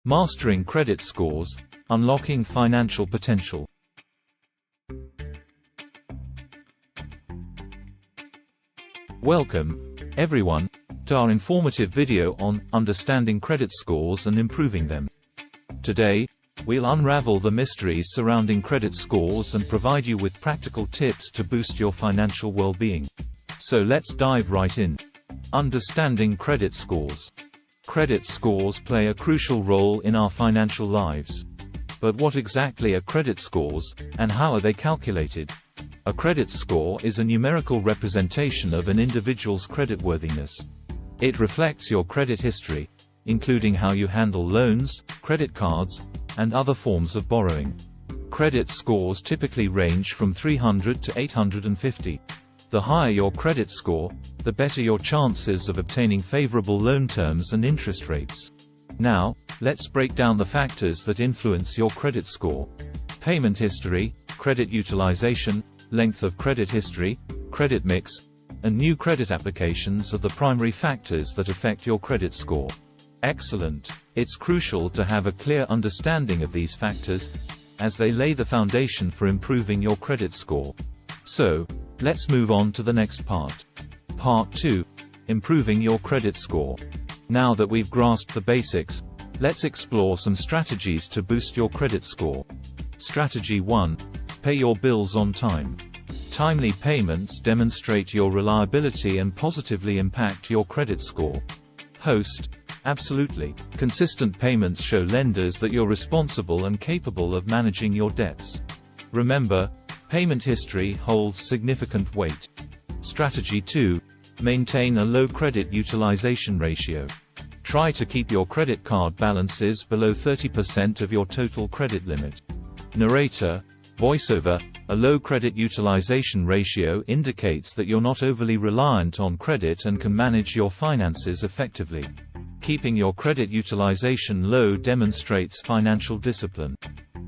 Mastering Credit Scores – Unlocking Financial Potential. Welcome, everyone, to our informative video on understanding credit scores and improving them. Today, we'll unravel the mysteries surrounding credit scores and provide you with practical tips to boost your financial well-being. So let's dive right in. Understanding credit scores. Credit scores play a crucial role in our financial lives. But what exactly are credit scores, and how are they calculated? A credit score is a numerical representation of an individual's creditworthiness. It reflects your credit history, including how you handle loans, credit cards, and other forms of borrowing. Credit scores typically range from 300 to 850. The higher your credit score, the better your chances of obtaining favorable loan terms and interest rates. Now, let's break down the factors that influence your credit score. Payment history, credit utilization, length of credit history, credit mix, and new credit applications are the primary factors that affect your credit score. Excellent. It's crucial to have a clear understanding of these factors, as they lay the foundation for improving your credit score. So, let's move on to the next part. Part 2. Improving your credit score. Now that we've grasped the basics, let's explore some strategies to boost your credit score. Strategy 1. Pay your bills on time. Timely payments demonstrate your reliability and positively impact your credit score. Host. Absolutely. Consistent payments show lenders that you're responsible and capable of managing your debts. Remember, payment history holds significant weight. Strategy 2. Maintain a low credit utilization ratio. Try to keep your credit card balances below 30% of your total credit limit. Narrator. Voiceover. A low credit utilization ratio indicates that you're not overly reliant on credit and can manage your finances effectively. Keeping your credit utilization low demonstrates financial discipline.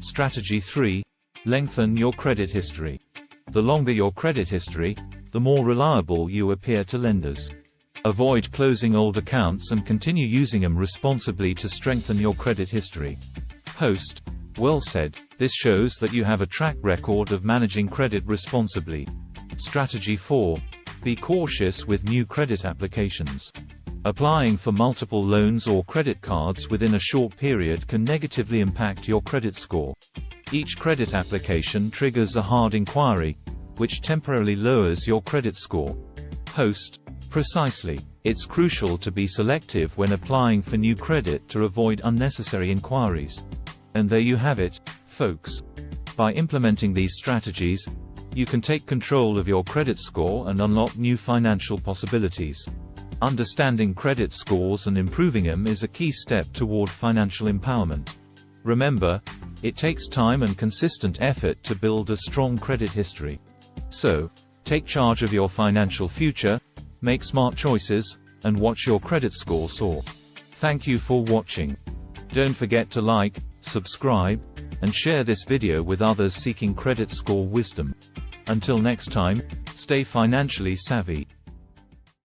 Strategy 3. Lengthen your credit history. The longer your credit history, the more reliable you appear to lenders. Avoid closing old accounts and continue using them responsibly to strengthen your credit history. Host. Well said. This shows that you have a track record of managing credit responsibly. Strategy 4. Be cautious with new credit applications. Applying for multiple loans or credit cards within a short period can negatively impact your credit score. Each credit application triggers a hard inquiry, which temporarily lowers your credit score. Host. Precisely. It's crucial to be selective when applying for new credit to avoid unnecessary inquiries. And there you have it, folks. By implementing these strategies, you can take control of your credit score and unlock new financial possibilities. Understanding credit scores and improving them is a key step toward financial empowerment. Remember, it takes time and consistent effort to build a strong credit history. So, take charge of your financial future, make smart choices, and watch your credit score soar. Thank you for watching. Don't forget to like, subscribe, and share this video with others seeking credit score wisdom. Until next time, stay financially savvy.